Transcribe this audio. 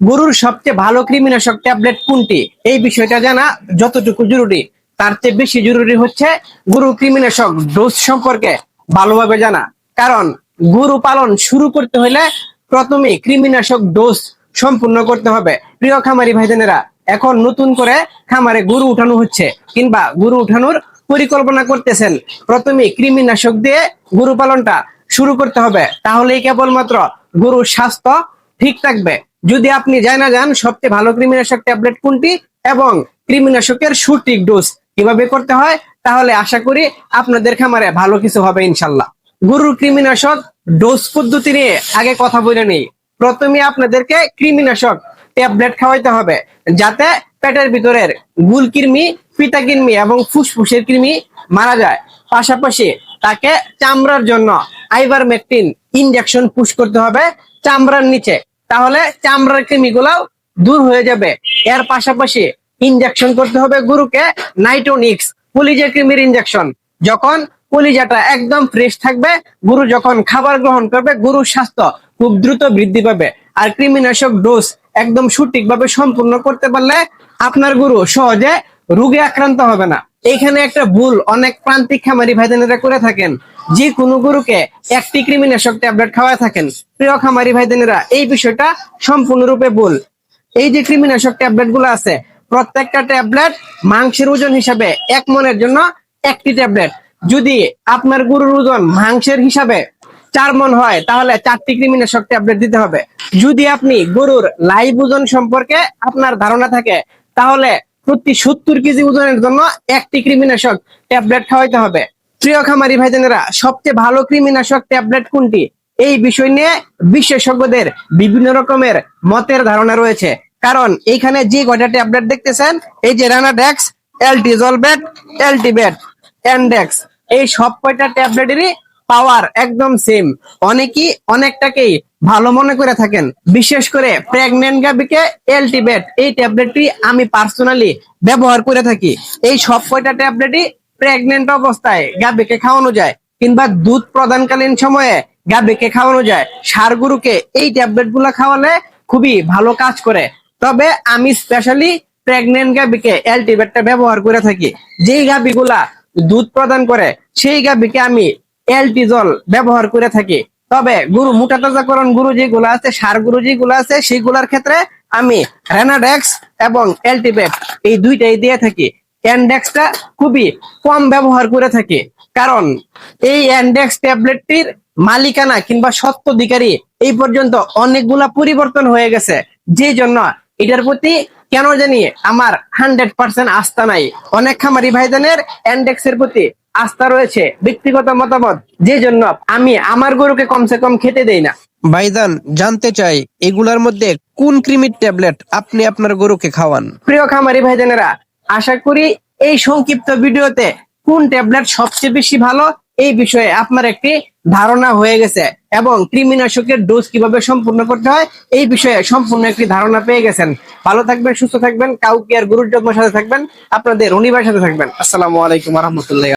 গরুর সবচেয়ে ভালো কৃমিনাশক ট্যাবলেট কোনটি, এই বিষয়টা জানা যতটুকু জরুরি তার চেয়ে বেশি জরুরি হচ্ছে গরু কৃমিনাশক ডোজ সম্পর্কে ভালোভাবে জানা। কারণ গরু পালন শুরু করতে হলে প্রথমে কৃমিনাশক ডোজ সম্পূর্ণ করতে হবে। প্রিয় খামারি ভাইজানেরা, এখন নতুন করে খামারে গরু উঠানো হচ্ছে কিংবা গরু উঠানোর পরিকল্পনা করতেছেন, প্রথমে কৃমিনাশক দিয়ে গরু পালনটা শুরু করতে হবে। তাহলেই কেবলমাত্র গরুর স্বাস্থ্য ঠিক থাকবে। যদি আপনি জানা যান সবচেয়ে ভালো কৃমিনাশক ট্যাবলেট কোনটি এবং কৃমিনাশকের সঠিক ডোজ কিভাবে করতে হয়, তাহলে আশা করি আপনাদের খামারে ভালো কিছু হবে ইনশাল্লাহ। গরুর কৃমিনাশক ডোজ পদ্ধতি নিয়ে আগে কথা বলে নেই। প্রথমে আপনাদেরকে কৃমিনাশক ট্যাবলেট খাওয়াইতে হবে যাতে পেটের ভিতরের গুল কৃমি, পিতা কৃমি এবং ফুসফুসের কৃমি মারা যায়। পাশাপাশি তাকে চামড়ার জন্য আইভারমেকটিন ইনজেকশন পুশ করতে হবে চামড়ার নিচে, তাহলে চামড়ার কৃমিগুলাও দূর হয়ে যাবে। এর পাশাপাশি ইনজেকশন করতে হবে গরুকে নাইট্রোনিক্স কলিজা কৃমির ইনজেকশন। যখন কলিজাটা একদম ফ্রেশ থাকবে, গরু যখন খাবার গ্রহণ করবে, গরুর স্বাস্থ্য খুব দ্রুত বৃদ্ধি পাবে। আর কৃমিনাশক ডোজ একদম সঠিকভাবে সম্পূর্ণ করতে পারলে আপনার গরু সহজে রোগে আক্রান্ত হবে না। এইখানে একটা ভুল অনেক প্রান্তিক খামারি ভাইজানেরা করে থাকেন, যে কোনো গরুকে একটি কৃমিনাশক ট্যাবলেট খাওয়ায় থাকেন। প্রিয় খামারি ভাইজানেরা, এই বিষয়টা সম্পূর্ণরূপে ভুল। এই যে কৃমিনাশক ট্যাবলেট গুলো আছে, প্রত্যেকটা ট্যাবলেট মাংসের ওজন হিসাবে 1 মনের জন্য একটি ট্যাবলেট। যদি আপনার গরুর ওজন মাংসের হিসাবে 4 মন হয়, তাহলে 4টি কৃমিনাশক ট্যাবলেট দিতে হবে। যদি আপনি গরুর লাইভ ওজন সম্পর্কে আপনার ধারণা থাকে, তাহলে প্রতি 70 কেজি ওজনের জন্য একটি কৃমিনাশক ট্যাবলেট খাওয়াইতে হবে। প্রিয় খামারি ভাইজানেরা, সবচেয়ে ভালো কৃমিনাশক ট্যাবলেট কোনটি, এই বিষয় নিয়ে বিশেষজ্ঞদের বিভিন্ন রকমের মতের ধারণা রয়েছে। কারণ এইখানে যে কয়টা ট্যাবলেট দেখতেছেন, এই যে রানাডেক্স, এলটিজলবেট, এলটিবেট, এন্ডেক্স, এই সব কয়টা ট্যাবলেটেরই পাওয়ার একদম সেম। অনেকেই অনেকটাকেই ভালো মনে করে থাকেন। বিশেষ করে প্রেগনেন্ট গাভীকে এলটিবেট এই ট্যাবলেটটি আমি পার্সোনালি ব্যবহার করে থাকি। এই সব কয়টা ট্যাবলেটই প্রেগনেন্ট অবস্থায় গাভীকে খাওয়ানো যায় কিংবা দুধ প্রদানকালীন সময়ে গাভীকে খাওয়ানো যায়। ষাঁড় গরুকে এই ট্যাবলেট গুলা খাওয়ালে খুবই ভালো কাজ করে। তবে আমি স্পেশালি প্রেগনেন্ট গাভীকে এলটিবেটটা ব্যবহার করে থাকি। যেই গাভীগুলা দুধ প্রদান করে সেই গাভীকে আমি এলটিজল ব্যবহার করে থাকি। তবে গরু মোটা তাজাকরণ গরু যেগুলো আছে, ষাঁড় গরু যেগুলো আছে, সেইগুলোর ক্ষেত্রে আমি রেনাডেক্স এবং এলটিবেট এই দুইটাই দিয়ে থাকি। এন্ডেক্সটা খুবই কম ব্যবহার করে থাকি, কারণ এই এন্ডেক্স ট্যাবলেটটির মালিকানা কিংবা স্বত্বাধিকারী এই পর্যন্ত অনেকগুলা পরিবর্তন হয়ে গেছে, যে জন্য এটার প্রতি কেন জানি আমার 100% আস্থা নাই। অনেক খামারি ভাইজানের এন্ডেক্সের প্রতি আস্থা রয়েছে, ব্যক্তিগত মতামত, যে জন্য আমি আমার গরুকে কমসে কম খেতে দেই না। ভাইজান, জানতে চাই এগুলার মধ্যে কোন কৃমির ট্যাবলেট আপনি আপনার গরুকে খাওয়ান? প্রিয় খামারি ভাইজানেরা, আশা করি এই সংক্ষিপ্ত ভিডিওতে কোন ট্যাবলেট সবচেয়ে বেশি ভালো এই বিষয়ে আপনার একটি ধারণা হয়ে গেছে এবং কৃমিনাশকের ডোজ কিভাবে সম্পূর্ণ করতে হয় এই বিষয়ে সম্পূর্ণ একটি ধারণা পেয়ে গেছেন। ভালো থাকবেন, সুস্থ থাকবেন, কাউকে আর গরুর যত্নের সাথে থাকবেন, আপনাদের অনিবার সাথে থাকবেন। আসসালামু আলাইকুম ওয়া রাহমাতুল্লাহি।